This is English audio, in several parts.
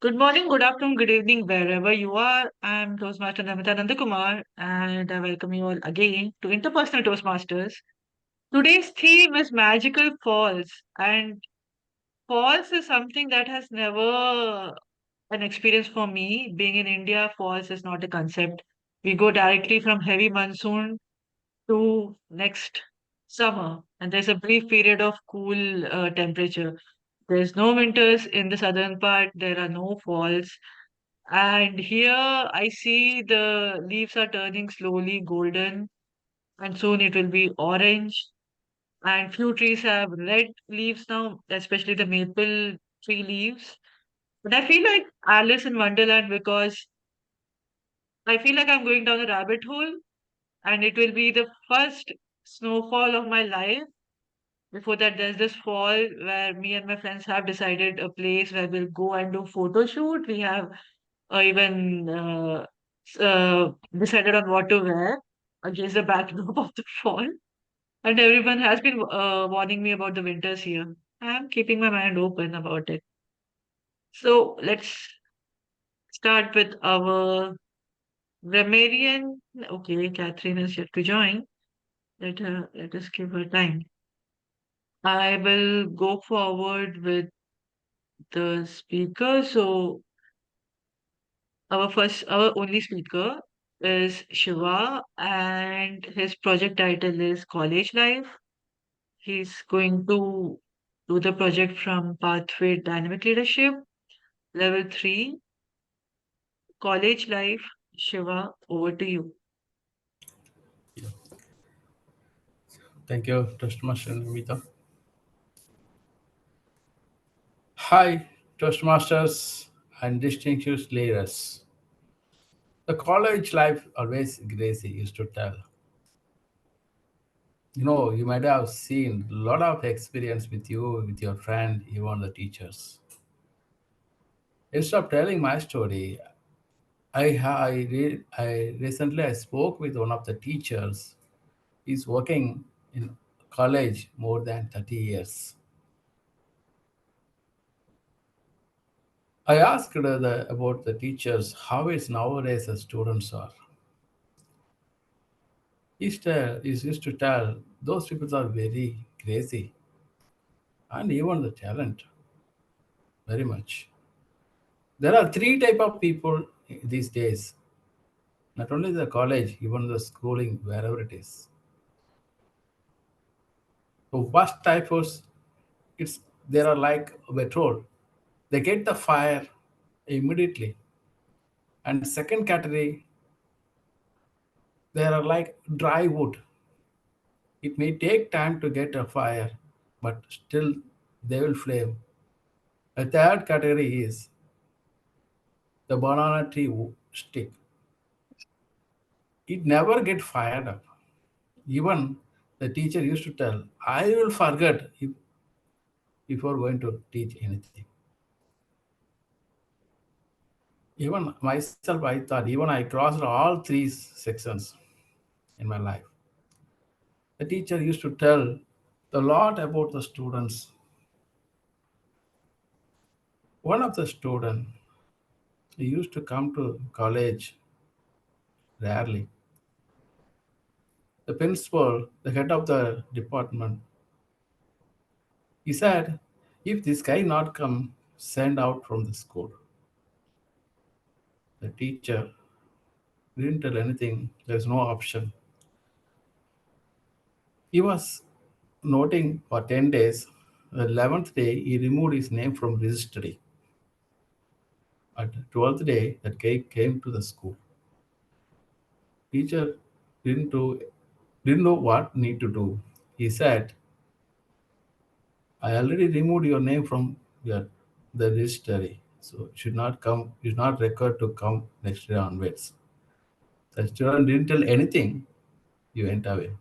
Good morning, good afternoon, good evening, wherever you are. I'm Toastmaster Namitha Kumar, and I welcome you all again to Interpersonal Toastmasters. Today's theme is magical falls, and falls is something that has never an experience for me. Being in India, falls is not a concept. We go directly from heavy monsoon to next summer, and there's a brief period of cool temperature. There's no winters in the southern part. There are no falls. And here I see the leaves are turning slowly golden, and soon it will be orange. And few trees have red leaves now, especially the maple tree leaves. But I feel like Alice in Wonderland because I feel like I'm going down a rabbit hole, and it will be the first snowfall of my life. Before that, there's this fall where me and my friends have decided a place where we'll go and do photo shoot. We have even decided on what to wear against the backdrop of the fall. And everyone has been warning me about the winters here. I'm keeping my mind open about it. So let's start with our grammarian. Okay, Catherine is yet to join. Let us give her time. I will go forward with the speaker. So our only speaker is Shiva, and his project title is College Life. He's going to do the project from Pathway Dynamic Leadership, Level 3, College Life. Shiva, over to you. Thank you, Toastmaster Namitha. Hi, Toastmasters and distinguished leaders. The college life always Gracie used to tell. You might have seen a lot of experience with you, with your friend, even the teachers. Instead of telling my story, I recently I spoke with one of the teachers. He's working in college more than 30 years. I asked about the teachers, how is nowadays the students are. He used to tell those people are very crazy and even the talent very much. There are three type of people these days. Not only the college, even the schooling, wherever it is. So first type was it's they are like petrol. They get the fire immediately. And second category, they are like dry wood. It may take time to get a fire, but still they will flame. A third category is the banana tree stick. It never get fired up. Even the teacher used to tell, I will forget if before going to teach anything. Even myself, I thought, even I crossed all three sections in my life. The teacher used to tell a lot about the students. One of the students, he used to come to college rarely. The principal, the head of the department, he said, if this guy not come, send out from the school. The teacher didn't tell anything. There's no option. He was noting for 10 days. The 11th day, he removed his name from registry. At the 12th day, that guy came to the school. Teacher didn't do, didn't know what need to do. He said, I already removed your name from the registry, so should not come. Is not required to come next year onwards. The student didn't tell anything. He went away.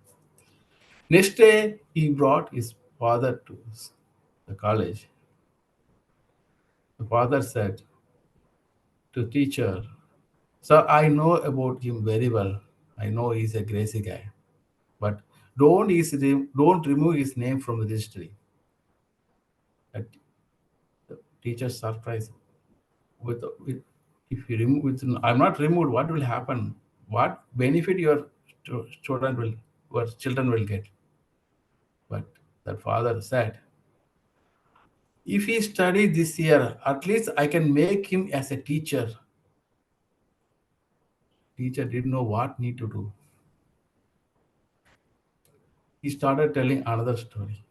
Next day, he brought his father to the college. The father said to teacher, "Sir, I know about him very well. I know he's a crazy guy, but don't remove his name from the registry." The teacher surprised. with if you remove with I'm not removed, what will happen? What benefit your student will your children will get? But that father said, if he study this year, at least I can make him as a teacher. Teacher didn't know what need to do. He started telling another story.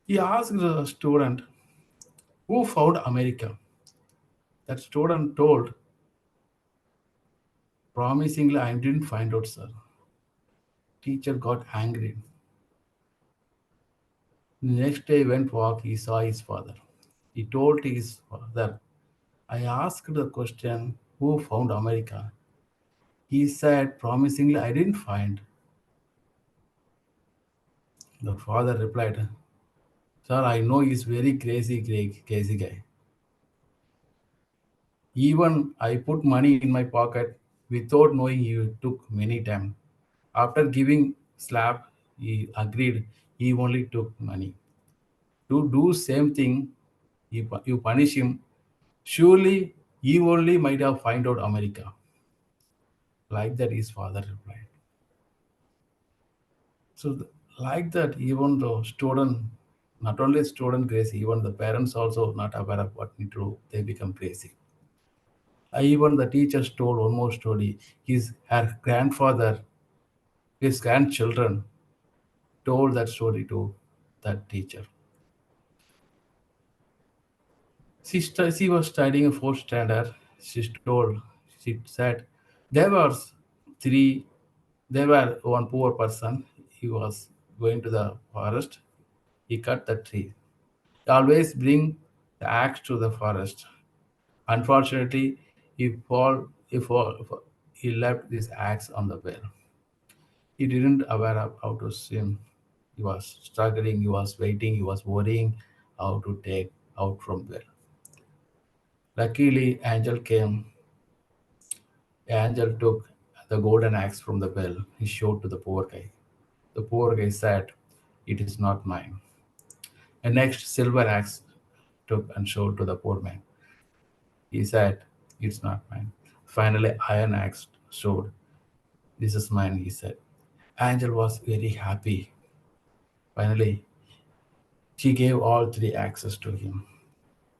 He asked the student who found America. That student told, promisingly, I didn't find out, sir. Teacher got angry. Next day, went walk, he saw his father. He told his father, I asked the question, who found America? He said, promisingly, I didn't find. The father replied, sir, I know he's very crazy guy. Even I put money in my pocket without knowing he took many time. After giving slap, he agreed he only took money. To do same thing, you punish him. Surely he only might have find out America. Like that, his father replied. So, like that, even the student, not only student crazy, even the parents also not aware of what need to do, they become crazy. Even the teachers told one more story. Her grandfather, his grandchildren told that story to that teacher. She was studying a fourth standard. She said, there was three, there were one poor person. He was going to the forest. He cut the tree. He always bring the axe to the forest. Unfortunately, he left this axe on the well. He didn't aware of how to swim. He was struggling, he was waiting, he was worrying how to take out from well. Luckily, angel came. Angel took the golden axe from the well. He showed to the poor guy. The poor guy said, it is not mine. And next, silver axe took and showed to the poor man. He said, it's not mine. Finally, iron axe showed, this is mine, he said. Angel was very happy. Finally, she gave all three axes to him.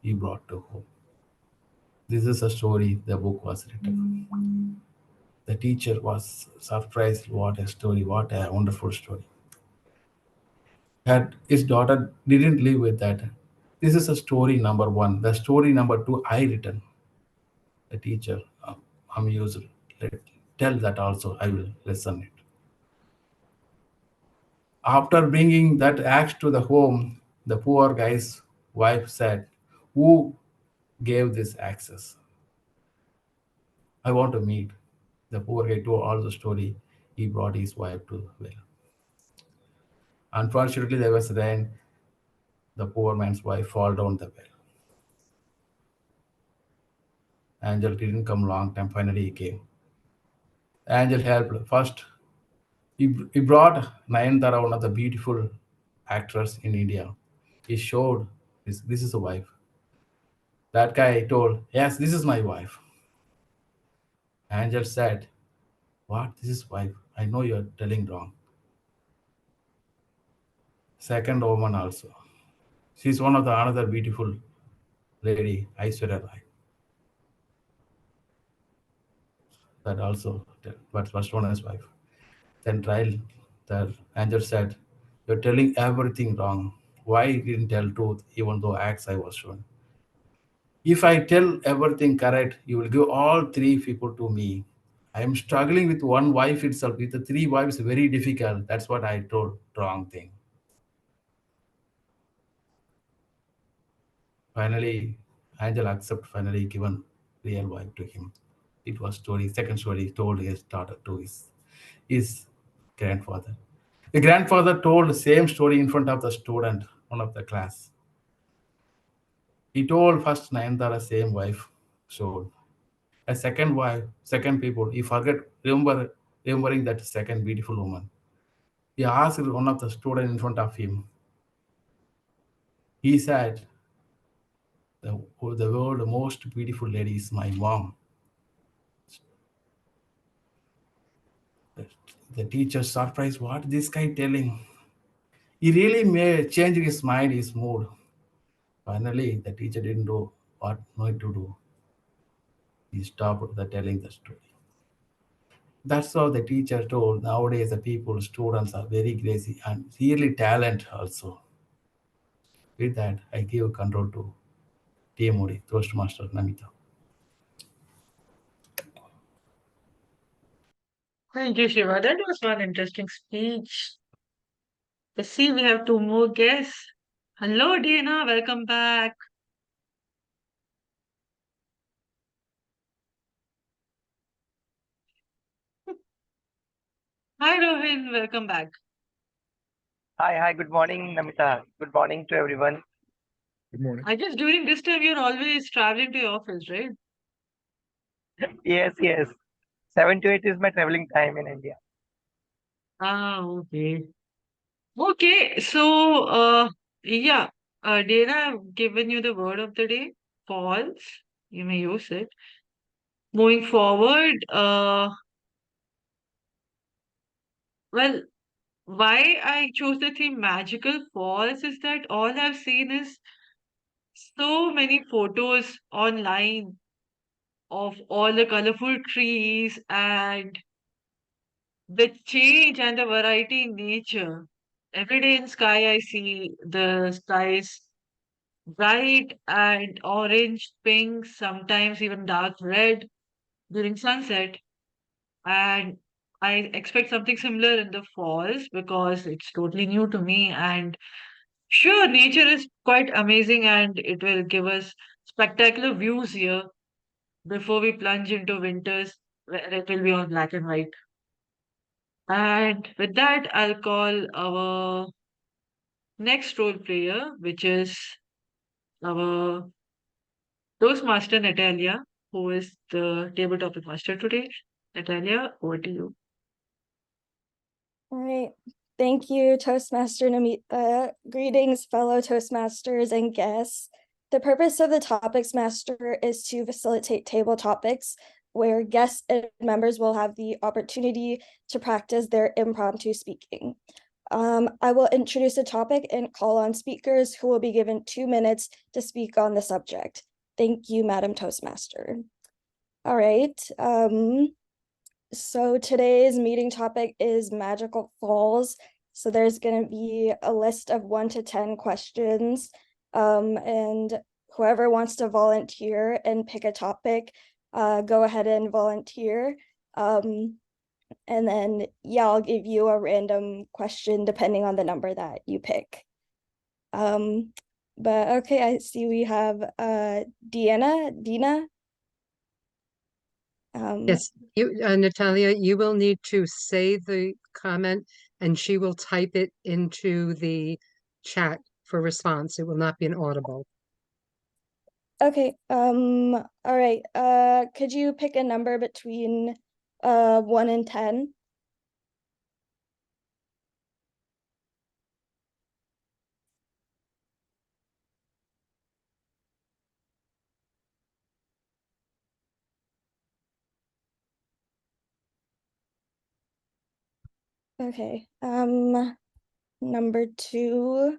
He brought to home. This is a story the book was written. The teacher was surprised. What a story! What a wonderful story. His daughter didn't live with that. This is a story number one. The story number two I written. The teacher amused. Let tell that also. I will listen it. After bringing that axe to the home, the poor guy's wife said, "Who gave this access? I want to meet." The poor guy told all the story. He brought his wife to well. Unfortunately, there was rain. The poor man's wife fall down the well. Angel didn't come long time. Finally, he came. Angel helped. First, he brought Nayanthara, one of the beautiful actress in India. He showed this is a wife. That guy told, yes, this is my wife. Angel said, what? This is wife. I know you're telling wrong. Second woman also. She's one of the another beautiful lady, Aishwarya Rai. That also, but first one is wife. Then trial, the angel said, you're telling everything wrong. Why you didn't tell truth even though acts I was shown? If I tell everything correct, you will give all three people to me. I am struggling with one wife itself. With the three wives, very difficult. That's what I told wrong thing. Finally, Angel accept finally given real wife to him. It was story. Second story he told his daughter to his grandfather. The grandfather told the same story in front of the student, one of the class. He told first Nayanthara same wife showed. A second wife, second people. He forget remembering that second beautiful woman. He asked one of the student in front of him. He said, the world most beautiful lady is my mom. The, the teacher surprised, what this guy telling? He really may change his mind, his mood. Finally, the teacher didn't know what not to do. He stopped the telling the story. That's how the teacher told. Nowadays, the people, students are very crazy and really talent also. With that, I give control to TMOD, Toastmaster Namitha. Thank you, Shiva. That was one interesting speech. Let's see, we have two more guests. Hello, Dana. Welcome back. Hi, Rohin. Welcome back. Hi, good morning, Namitha. Good morning to everyone. Good morning. I guess during this time you're always traveling to your office, right? Yes. 7 to 8 is my traveling time in India. Ah, okay. Okay, so yeah, Dana, I've given you the word of the day, false. You may use it. Moving forward, well, why I chose the theme magical falls is that all I've seen is so many photos online of all the colorful trees and the change and the variety in nature. Every day in sky, I see the skies bright and orange, pink, sometimes even dark red during sunset. And I expect something similar in the falls because it's totally new to me. And sure, nature is quite amazing and it will give us spectacular views here before we plunge into winters where it will be all black and white. And with that, I'll call our next role player, which is our Toastmaster Natalia, who is the table topic master today. Natalia, over to you. All right. Thank you, Toastmaster Namitha. Greetings, fellow Toastmasters and guests. The purpose of the Topics Master is to facilitate table topics where guests and members will have the opportunity to practice their impromptu speaking. I will introduce a topic and call on speakers who will be given 2 minutes to speak on the subject. Thank you, Madam Toastmaster. All right. So today's meeting topic is magical falls. So there's going to be a list of 1 to 10 questions. And whoever wants to volunteer and pick a topic, go ahead and volunteer. And then, yeah, I'll give you a random question depending on the number that you pick. But okay, I see we have Dina. Yes, Natalia, you will need to say the comment and she will type it into the chat for response. It will not be an audible. Okay, all right. Could you pick a number between 1 and 10? Okay, number 2.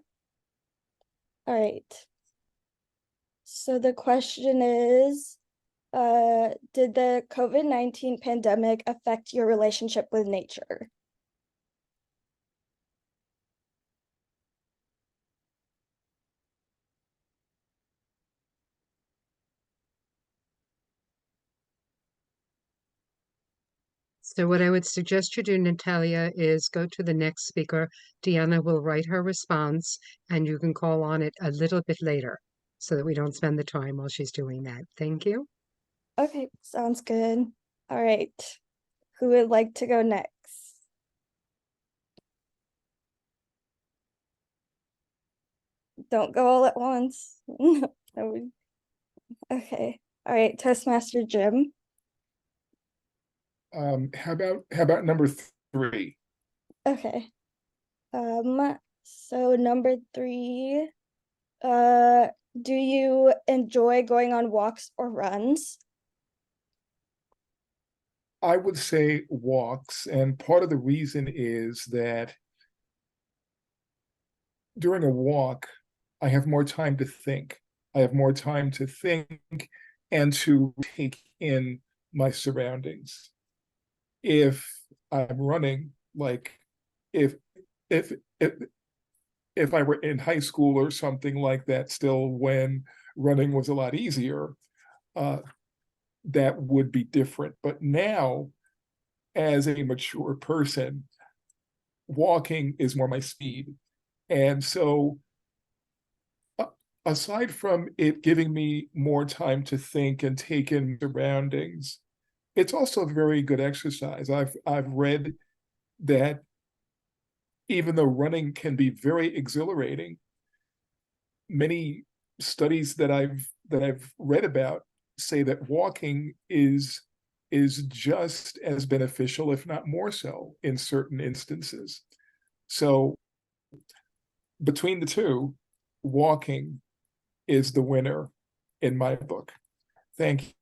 All right. So the question is, did the COVID-19 pandemic affect your relationship with nature? So what I would suggest you do, Natalia, is go to the next speaker. Deanna will write her response and you can call on it a little bit later so that we don't spend the time while she's doing that. Thank you. Okay, sounds good. All right. Who would like to go next? Don't go all at once. Okay. All right, Toastmaster Jim. How about number 3? Okay. So number 3, Do you enjoy going on walks or runs? I would say walks, and part of the reason is that during a walk, I have more time to think. I have more time to think and to take in my surroundings. If I'm running, like if if if if I were in high school or something like that, still when running was a lot easier, uh, that would be different. But now, as a mature person, walking is more my speed. And so, aside from it giving me more time to think and take in surroundings, it's also a very good exercise. I've read that even though running can be very exhilarating, many studies that I've read about say that walking is just as beneficial, if not more so, in certain instances. So between the two, walking is the winner in my book. Thank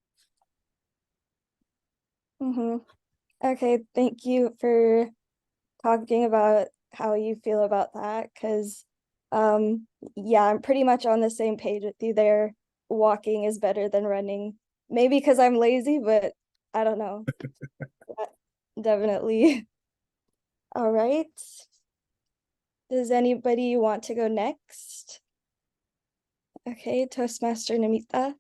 you. Okay, thank you for talking about how you feel about that, because yeah, I'm pretty much on the same page with you there. Walking is better than running. Maybe because I'm lazy, but I don't know. Definitely. All right. Does anybody want to go next? Okay, Toastmaster Namitha.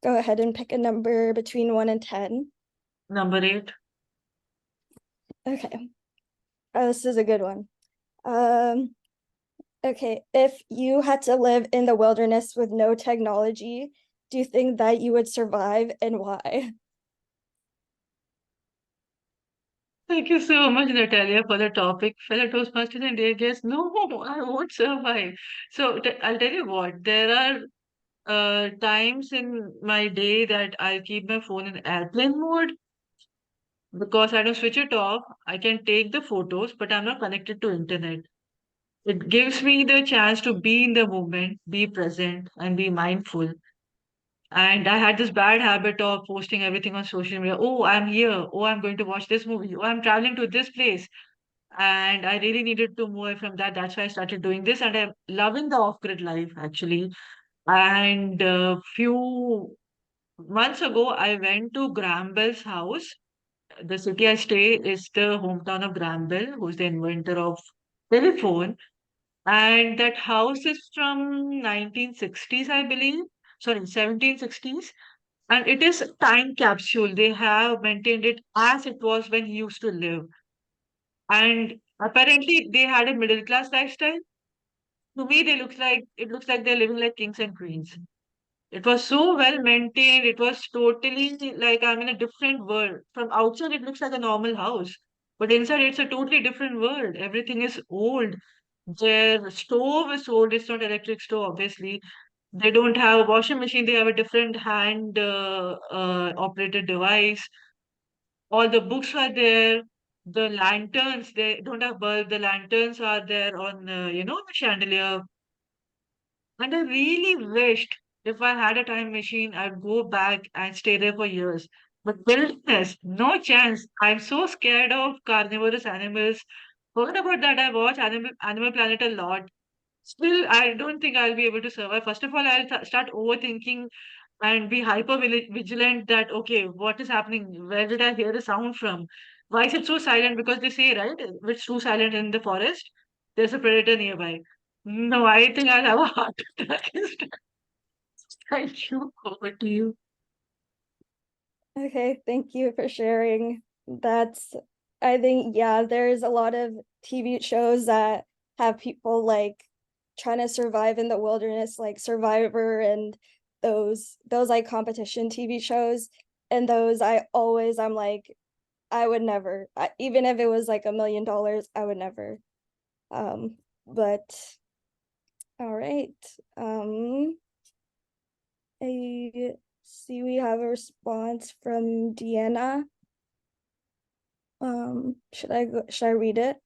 Go ahead and pick a number between 1 and 10. Number 8. Okay. This is a good one. Okay, if you had to live in the wilderness with no technology, do you think that you would survive, and why? Thank you so much, Natalia, for the topic. Fellow Toastmasters and dear guests, no, I won't survive. So I'll tell you what, there are times in my day that I keep my phone in airplane mode because I don't switch it off. I can take the photos, but I'm not connected to internet. It gives me the chance to be in the moment, be present, and be mindful. And I had this bad habit of posting everything on social media. Oh, I'm here. Oh, I'm going to watch this movie. Oh, I'm traveling to this place. And I really needed to move away from that. That's why I started doing this. And I'm loving the off-grid life, actually. And a few months ago, I went to Graham house. The city I stay is the hometown of Graham Bell, who's the inventor of telephone. And that house is from 1960s, I believe. Sorry, 1760s. And it is a time capsule. They have maintained it as it was when he used to live. And apparently they had a middle class lifestyle. To me, it looks like they're living like kings and queens. It was so well maintained. It was totally like I'm in a different world. From outside, it looks like a normal house, but inside, it's a totally different world. Everything is old. Their stove is old. It's not electric stove, obviously. They don't have a washing machine. They have a different hand operated device. All the books are there. The lanterns, they don't have bulb. The lanterns are there on, the chandelier. And I really wished if I had a time machine, I'd go back and stay there for years. But wilderness, no chance. I'm so scared of carnivorous animals. Forget about that. I watch Animal Planet a lot. Still, I don't think I'll be able to survive. First of all, I'll start overthinking and be vigilant that, okay, what is happening? Where did I hear the sound from? Why is it so silent? Because they say, right, if it's too silent in the forest, there's a predator nearby. No, I think I'll have a heart attack instead. Thank you. Over to you. Okay, thank you for sharing. I think, yeah, there's a lot of TV shows that have people like trying to survive in the wilderness, like Survivor and those like competition TV shows. And those I'm like, I would never, even if it was like $1 million, I would never. But all right. I see we have a response from Deanna. Should I read it?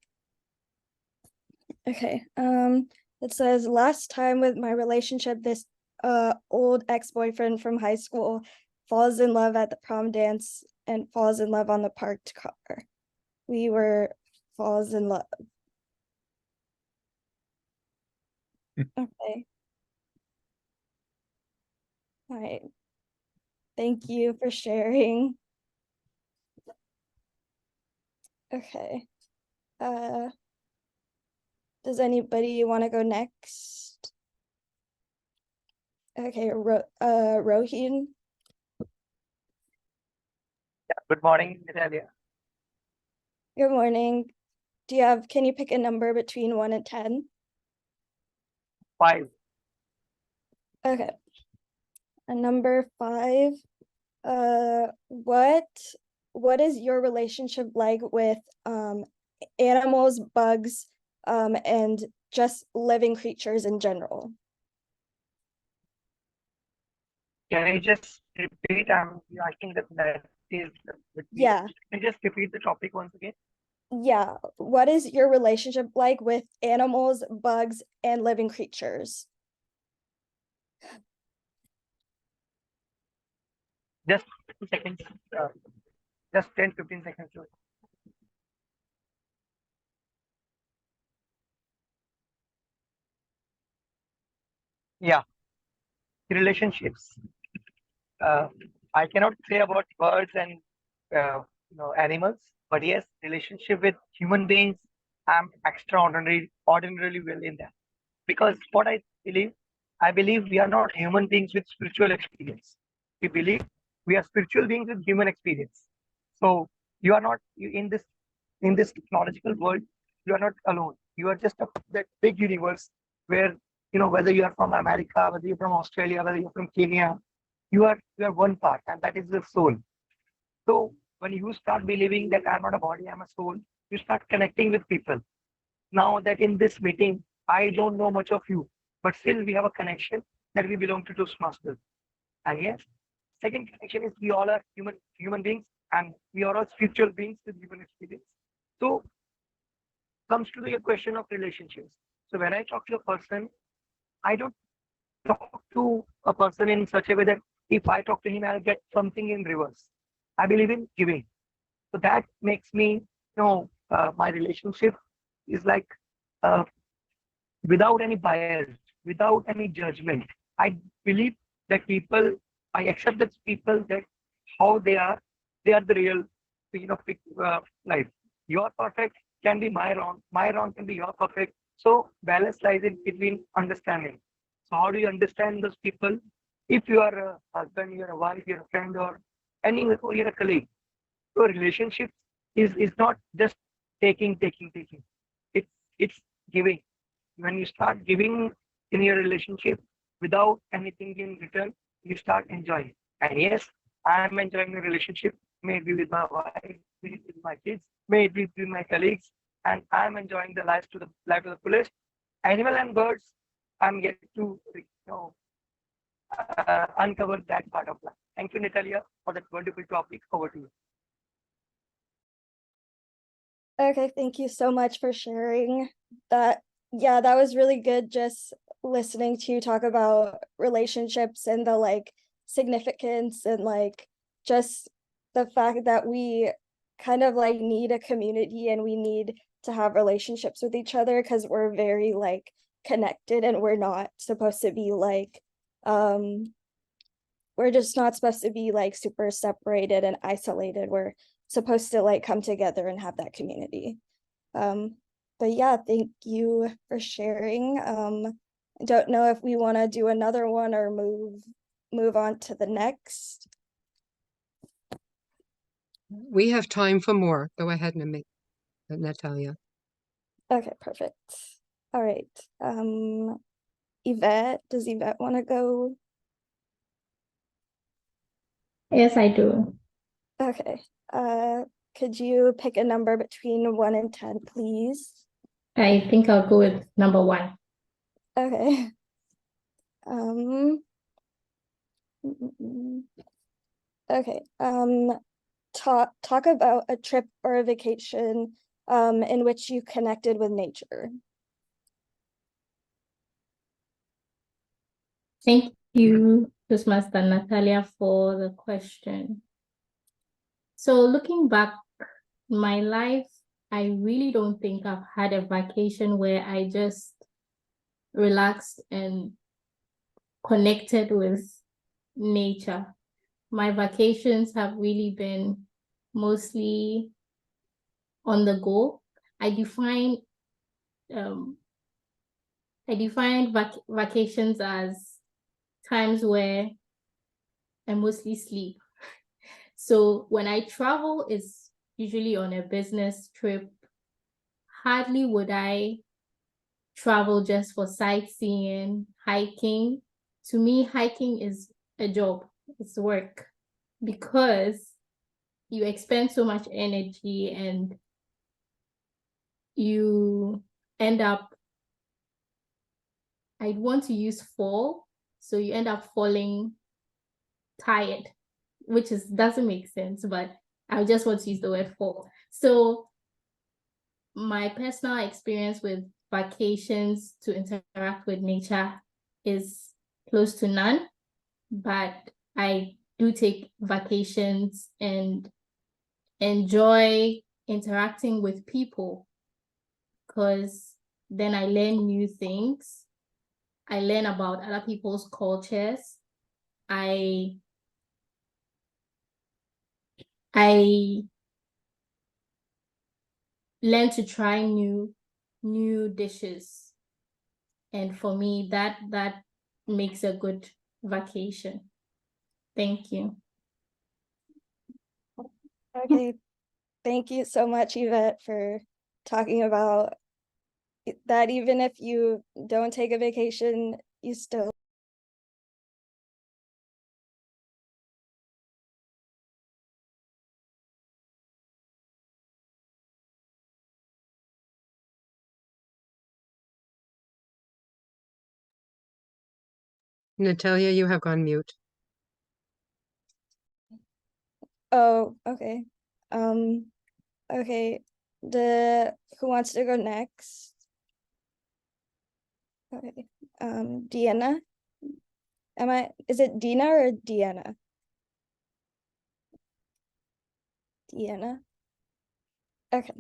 Okay. It says last time with my relationship, this old ex-boyfriend from high school falls in love at the prom dance and falls in love on the parked car. We were falls in love. Okay. All right. Thank you for sharing. Okay. Does anybody want to go next? Okay, Rohit. Good morning, Natalia. Good morning. Can you pick a number between 1 and 10? 5. Okay. A number 5. What is your relationship like with animals, bugs, and just living creatures in general? Can I just repeat? I think that is. Yeah. Can you just repeat the topic once again? Yeah. What is your relationship like with animals, bugs, and living creatures? Just 2 seconds. Just 10-15 seconds. Yeah, relationships. I cannot say about birds and animals, but yes, relationship with human beings, I'm ordinarily well in that. Because what I believe we are not human beings with spiritual experience. We believe we are spiritual beings with human experience. So you are not in this technological world. You are not alone. You are just that big universe where whether you are from America, whether you're from Australia, whether you're from Kenya, you are one part, and that is the soul. So when you start believing that I'm not a body, I'm a soul, you start connecting with people. Now that in this meeting, I don't know much of you, but still we have a connection that we belong to Toastmasters. And yes, second connection is we all are human beings and we are all spiritual beings with human experience. So comes to your question of relationships. So when I talk to a person, I don't talk to a person in such a way that if I talk to him, I'll get something in reverse. I believe in giving. So that makes me, my relationship is like uh, without any bias, without any judgment. I believe that I accept that people that how they are the real, life. Your perfect can be my wrong can be your perfect. So balance lies in between understanding. So how do you understand those people? If you are a husband, you're a wife, you're a friend, or you're a colleague, so relationship is not just taking. It's giving. When you start giving in your relationship without anything in return, you start enjoying. And yes, I am enjoying a relationship, maybe with my wife, maybe with my kids, maybe with my colleagues, and I am enjoying the life to the fullest. Animal and birds, I'm yet to uncover that part of life. Thank you, Natalia, for that wonderful topic. Over to you. Okay, thank you so much for sharing that. Yeah, that was really good, just listening to you talk about relationships and the like significance and like just the fact that we kind of like need a community and we need to have relationships with each other because we're very like connected and we're not supposed to be like we're just not supposed to be like super separated and isolated. We're supposed to like come together and have that community. But yeah, thank you for sharing. I don't know if we want to do another one or move on to the next. We have time for more. Go ahead, Natalia. Okay, perfect. All right. Yvette, does Yvette want to go? Yes, I do. Okay. Could you pick a number between 1 and 10, please? I think I'll go with number 1. Okay. Okay. Talk about a trip or a vacation in which you connected with nature. Thank you, Toastmaster Natalia, for the question. So looking back in my life, I really don't think I've had a vacation where I just relaxed and connected with nature. My vacations have really been mostly on the go. I define vacations as times where I mostly sleep. So when I travel, it's usually on a business trip. Hardly would I travel just for sightseeing, hiking. To me, hiking is a job, it's work, because you expend so much energy and you end up, I want to use fall, so you end up falling tired, which doesn't make sense, but I just want to use the word fall. So my personal experience with vacations to interact with nature is close to none, but I do take vacations and enjoy interacting with people, because then I learn new things. I learn about other people's cultures. I learn to try new dishes. And for me, that makes a good vacation. Thank you. Okay, thank you so much, Yvette, for talking about that. Even if you don't take a vacation, you still Natalia, you have gone mute. Oh, okay. Okay. Who wants to go next? Okay. Deanna. Is it Dina or Deanna? Deanna. Okay.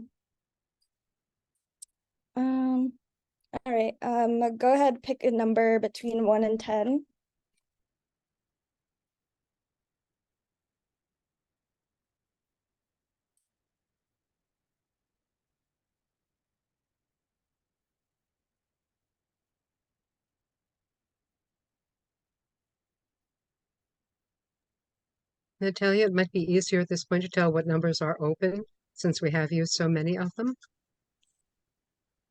All right. Go ahead, pick a number between 1 and 10. Natalia, it might be easier at this point to tell what numbers are open since we have used so many of them.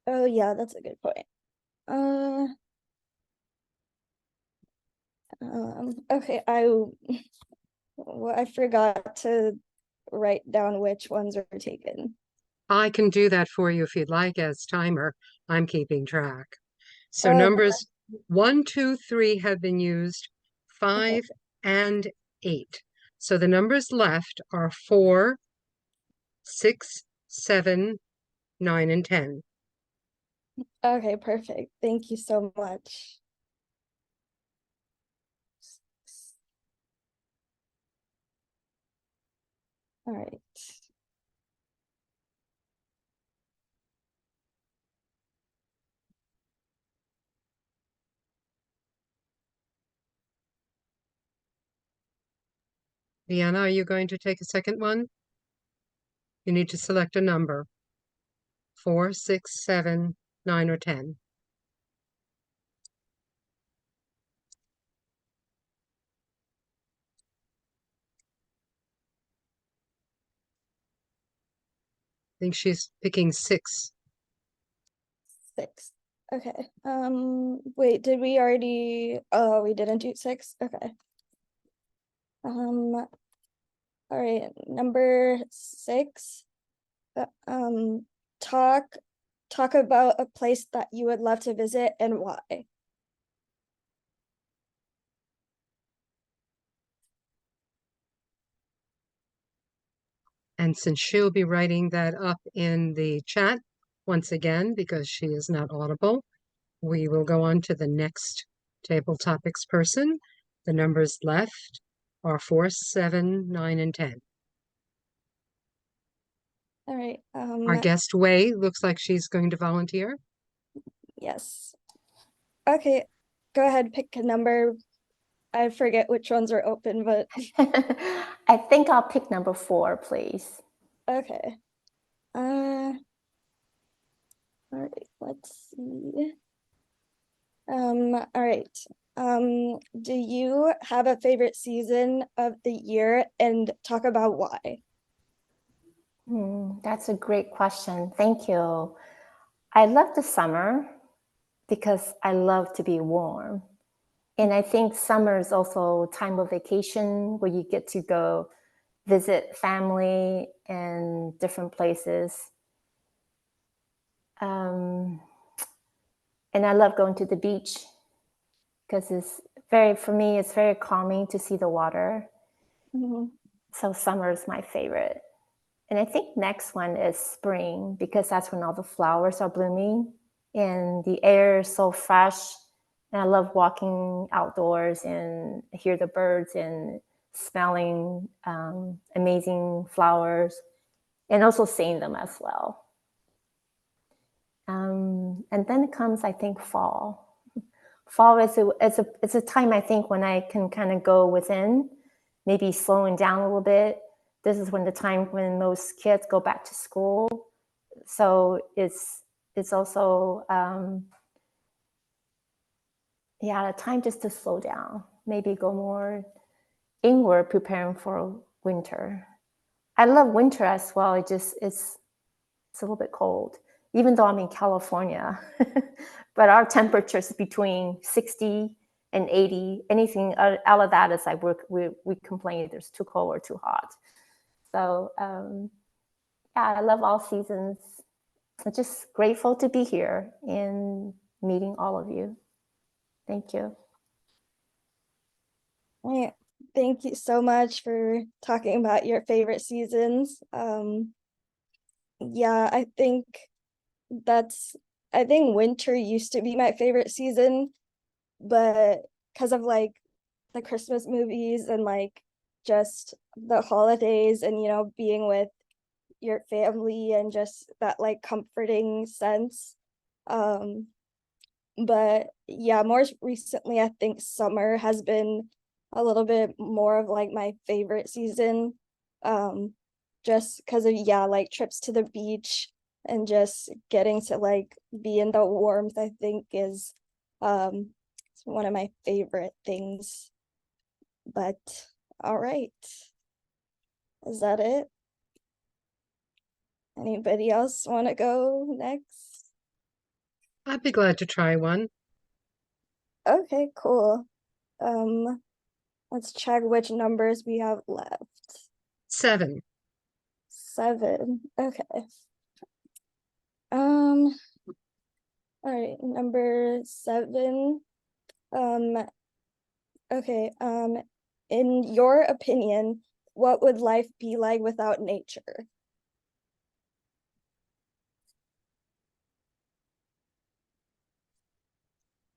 Oh yeah, that's a good point. Okay, I forgot to write down which ones were taken. I can do that for you if you'd like as timer. I'm keeping track. So Oh, numbers 1, 2, 3 have been used, 5 and 8. So the numbers left are 4, 6, 7, 9, and 10. okay, perfect. Thank you so much. All right. Deanna, are you going to take a second one? You need to select a number. 4, 6, 7, 9, or 10. I think she's picking 6. 6. Okay. Wait, did we already? Oh, we didn't do 6. Okay. All right, number 6. Talk about a place that you would love to visit and why. And since she'll be writing that up in the chat once again, because she is not audible, we will go on to the next Table topics person. The numbers left are 4, 7, 9, and 10. All right. Our guest Wei looks like she's going to volunteer. Yes. Okay, go ahead, pick a number. I forget which ones are open, but I think I'll pick number 4, please. okay. All right, let's see. All right. Do you have a favorite season of the year and talk about why? That's a great question. Thank you. I love the summer because I love to be warm. And I think summer is also time of vacation where you get to go visit family in different places. And I love going to the beach because for me, it's very calming to see the water. Mm-hmm. So summer is my favorite. And I think next one is spring because that's when all the flowers are blooming and the air is so fresh. And I love walking outdoors and hear the birds and smelling amazing flowers and also seeing them as well. And then it comes, I think, fall. Fall is a time, I think, when I can kind of go within, maybe slowing down a little bit. This is when the time when most kids go back to school. So it's also, a time just to slow down, maybe go more inward, preparing for winter. I love winter as well. It's a little bit cold, even though I'm in California, but our temperature is between 60 and 80. Anything out of that is like we complain either it's too cold or too hot. So I love all seasons. I'm just grateful to be here and meeting all of you. Thank you. Yeah, thank you so much for talking about your favorite seasons. Yeah, I think winter used to be my favorite season, but because of like the Christmas movies and like just the holidays and being with your family and just that like comforting sense. But yeah, more recently I think summer has been a little bit more of like my favorite season. Just because of like trips to the beach and just getting to like be in the warmth, I think is it's one of my favorite things. But all right, is that it? Anybody else want to go next? I'd be glad to try one. Okay, cool. Let's check which numbers we have left. 7. 7. Okay. All right, number 7. Okay, in your opinion, what would life be like without nature?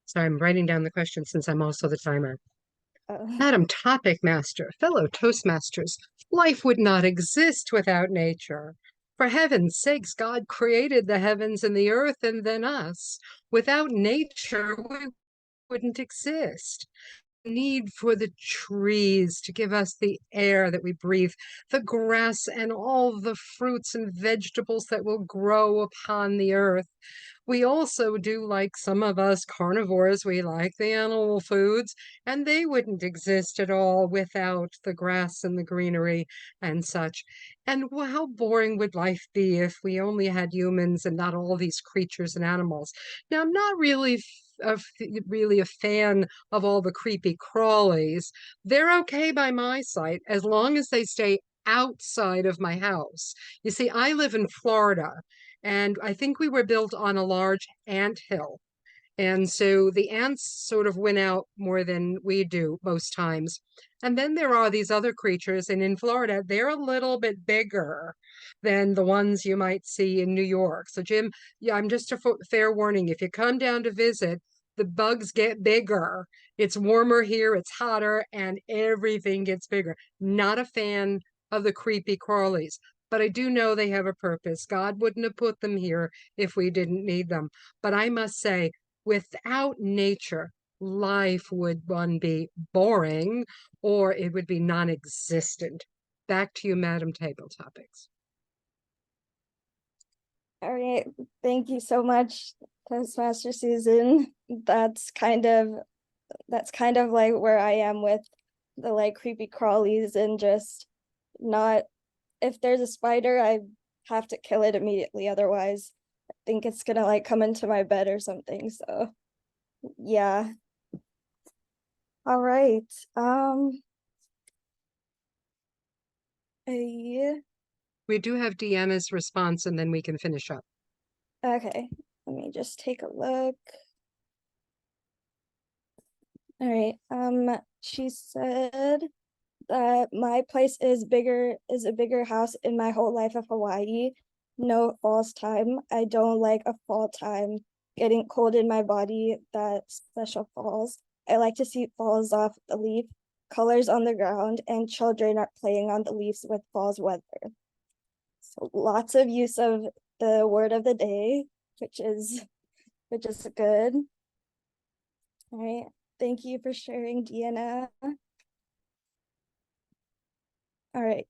So I'm writing down the question since I'm also the timer. Oh. Madam Topic Master, fellow Toastmasters, life would not exist without nature. For heaven's sakes, God created the heavens and the earth and then us. Without nature, we wouldn't exist. Need for the trees to give us the air that we breathe, the grass and all the fruits and vegetables that will grow upon the earth. We also do, like some of us carnivores, we like the animal foods, and they wouldn't exist at all without the grass and the greenery and such. And how boring would life be if we only had humans and not all these creatures and animals? Now, I'm not really a fan of all the creepy crawlies. They're okay by my sight as long as they stay outside of my house. You see, I live in Florida, and I think we were built on a large ant hill. And so the ants sort of win out more than we do most times. And then there are these other creatures, and in Florida, they're a little bit bigger than the ones you might see in New York. So, Jim, yeah, I'm just a fair warning. If you come down to visit, the bugs get bigger. It's warmer here, it's hotter, and everything gets bigger. Not a fan of the creepy crawlies, but I do know they have a purpose. God wouldn't have put them here if we didn't need them. But I must say, without nature, life would one be boring or it would be non-existent. Back to you, Madam Table Topics. All right, thank you so much, Toastmaster Susan. That's kind of like where I am with the like creepy crawlies, and just not, if there's a spider, I have to kill it immediately, otherwise I think it's gonna like come into my bed or something. So yeah. All right. We do have Deanna's response and then we can finish up. Okay, let me just take a look. All right, she said that my place is a bigger house in my whole life of Hawaii. No falls time. I don't like a fall time. Getting cold in my body, that special falls. I like to see falls off the leaf, colors on the ground, and children are playing on the leaves with fall's weather. So lots of use of the word of the day, which is good. All right, thank you for sharing, Deanna. All right,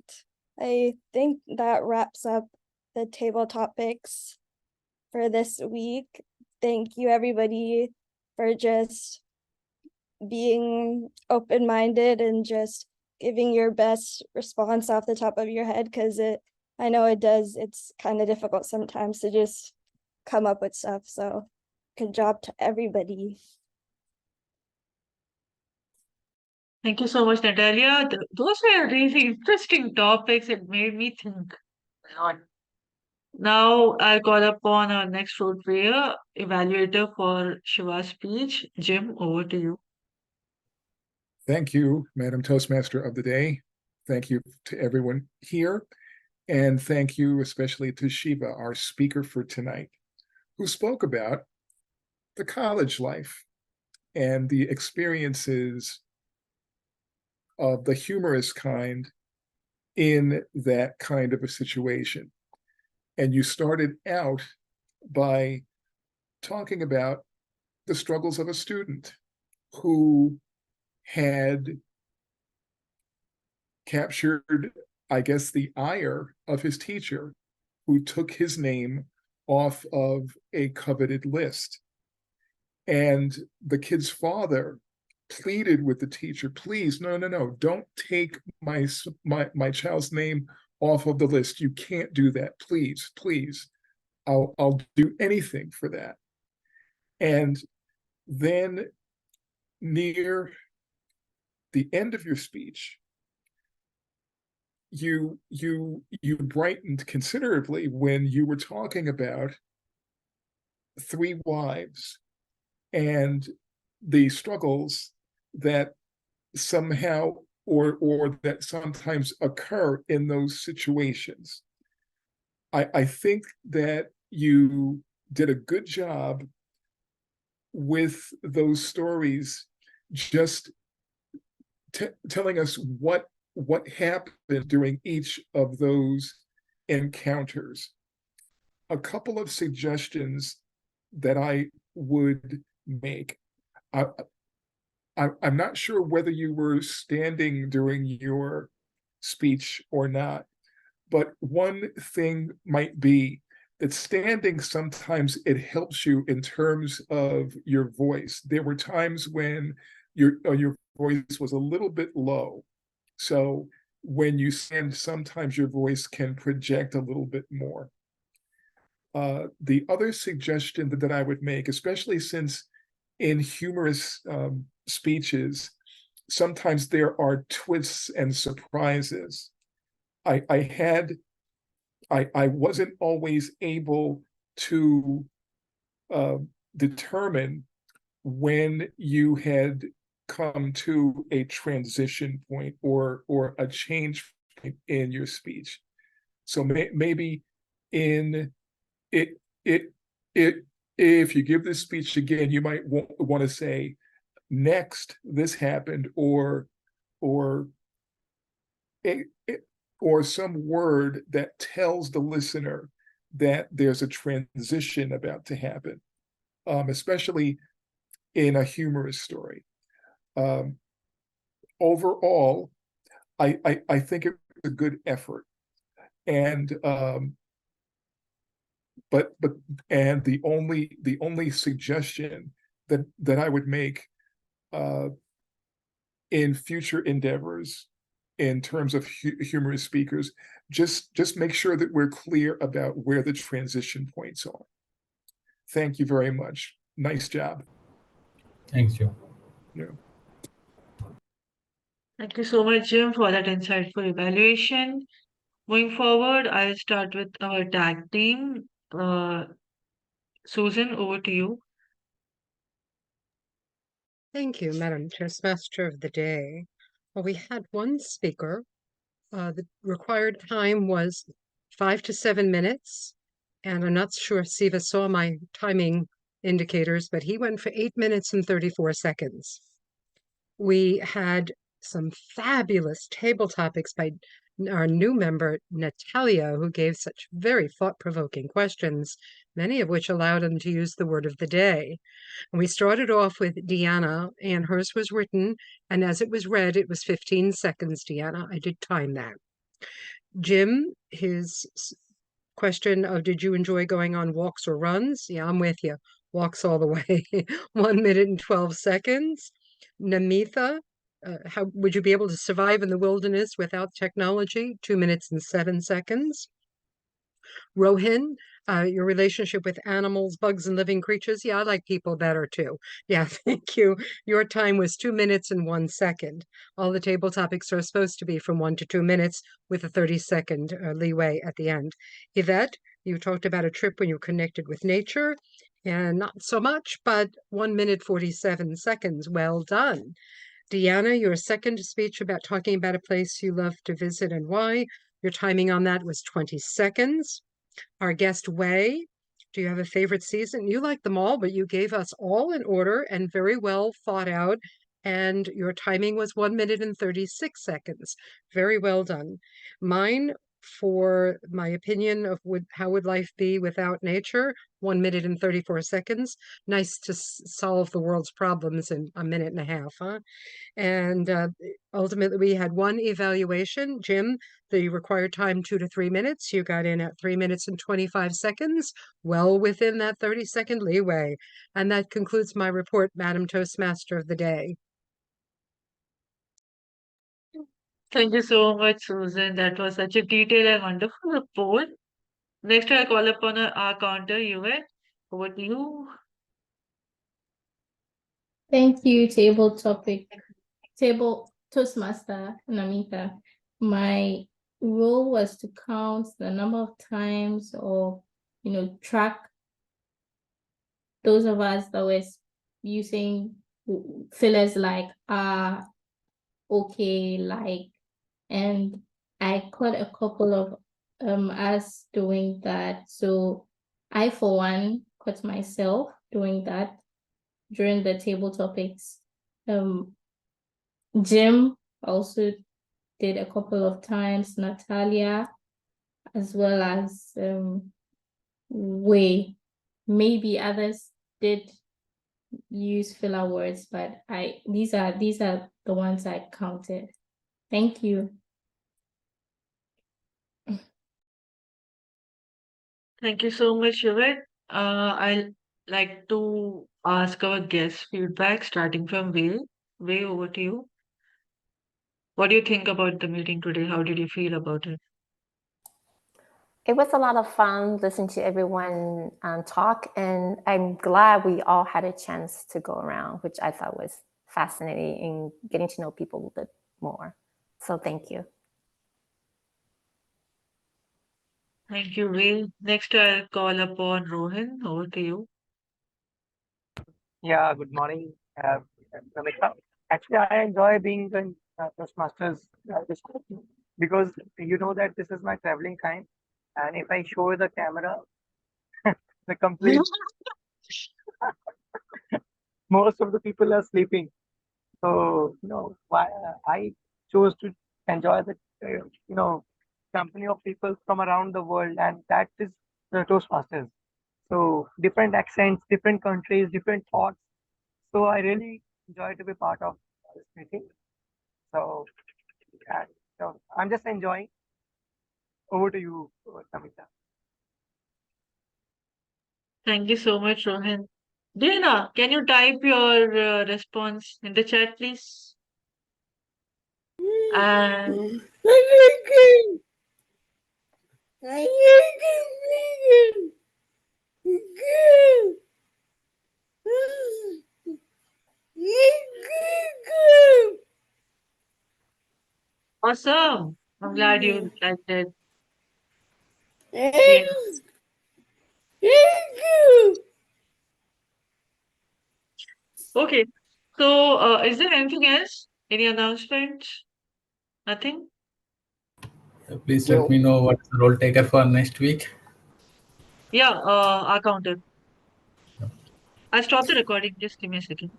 I think that wraps up the table topics for this week. Thank you, everybody, for just being open-minded and just giving your best response off the top of your head, because I know it's kind of difficult sometimes to just come up with stuff. So good job to everybody. Thank you so much, Natalia. Those were really interesting topics. It made me think a lot. Now I'll call upon our next role player, evaluator for Shiva's speech. Jim, over to you. Thank you, Madam Toastmaster of the Day. Thank you to everyone here. And thank you especially to Shiva, our speaker for tonight, who spoke about the college life and the experiences of the humorous kind in that kind of a situation. And you started out by talking about the struggles of a student who had captured, I guess, the ire of his teacher, who took his name off of a coveted list. And the kid's father pleaded with the teacher, please, no, don't take my child's name off of the list. You can't do that. Please, I'll do anything for that. And then near the end of your speech, you brightened considerably when you were talking about 3 wives and the struggles that somehow or that sometimes occur in those situations. I think that you did a good job with those stories, just telling us what happened during each of those encounters. A couple of suggestions that I would make. I'm not sure whether you were standing during your speech or not, but one thing might be that standing, sometimes it helps you in terms of your voice. There were times when your voice was a little bit low. So when you stand, sometimes your voice can project a little bit more. The other suggestion that I would make, especially since in humorous speeches, sometimes there are twists and surprises. I wasn't always able to determine when you had come to a transition point or a change point in your speech. So maybe in it if you give this speech again, you might want to say, next, this happened, or some word that tells the listener that there's a transition about to happen, especially in a humorous story. Overall, I think it's a good effort, and and the only suggestion that I would make in future endeavors in terms of humorous speakers, just make sure that we're clear about where the transition points are. Thank you very much. Nice job. Thanks, Joe. Yeah. Thank you so much, Jim, for that insightful evaluation. Moving forward, I'll start with our tag team. Susan, over to you. Thank you, Madam Toastmaster of the day. Well, we had one speaker. The required time was 5 to 7 minutes. And I'm not sure if Siva saw my timing indicators, but he went for 8 minutes and 34 seconds. We had some fabulous table topics by our new member, Natalia, who gave such very thought-provoking questions, many of which allowed him to use the word of the day. And we started off with Deanna, and hers was written, and as it was read, it was 15 seconds, Deanna. I did time that. Jim, his question of did you enjoy going on walks or runs? Yeah, I'm with you. Walks all the way. 1 minute and 12 seconds. Namitha, how would you be able to survive in the wilderness without technology? 2 minutes and 7 seconds. Rohin, your relationship with animals, bugs, and living creatures. Yeah, I like people better too. Yeah, thank you. Your time was 2 minutes and 1 second. All the table topics are supposed to be from 1 to 2 minutes with a 30-second leeway at the end. Yvette, you talked about a trip when you connected with nature, and not so much, but 1 minute, 47 seconds. Well done. Deanna, your second speech about talking about a place you love to visit and why. Your timing on that was 20 seconds. Our guest, Wei, do you have a favorite season? You like them all, but you gave us all in order and very well thought out. And your timing was 1 minute and 36 seconds. Very well done. Mine, for my opinion of how would life be without nature, 1 minute and 34 seconds. Nice to solve the world's problems in a minute and a half, huh? And ultimately, we had one evaluation. Jim, the required time 2 to 3 minutes. You got in at 3 minutes and 25 seconds, well within that 30-second leeway. And that concludes my report, Madam Toastmaster of the day. Thank you so much, Susan. That was such a detailed and wonderful report. Next, I'll call upon our counter, Yvette. Over to you. Thank you, table Toastmaster Namitha. My role was to count the number of times or, track those of us that were using fillers like okay, like, and I caught a couple of us doing that. So I, for one, caught myself doing that during the table topics. Jim also did a couple of times, Natalia, as well as Wei. Maybe others did use filler words, but these are the ones I counted. Thank you. Thank you so much, Yvette. I'll like to ask our guest feedback, starting from Wei. Wei, over to you. What do you think about the meeting today? How did you feel about it? It was a lot of fun listening to everyone talk, and I'm glad we all had a chance to go around, which I thought was fascinating in getting to know people a little bit more. So thank you. Thank you, Wei. Next, I'll call upon Rohin. Over to you. Yeah, good morning, Namitha. Actually, I enjoy being in Toastmasters discussion because you know that this is my traveling time, and if I show the camera, the complete most of the people are sleeping. So, why I chose to enjoy the, company of people from around the world, and that is the Toastmasters. So, different accents, different countries, different thoughts. So, I really enjoy to be part of this meeting. So, yeah, I'm just enjoying. Over to you, Namitha. Thank you so much, Rohan. Diana, can you type your response in the chat, please? And awesome. I'm glad you liked it. Yeah. Okay. So, is there anything else? Any announcements? Nothing? Please let Well, me know what is the role taker for next week. Yeah, our counter. I'll stop the recording. Just give me a second.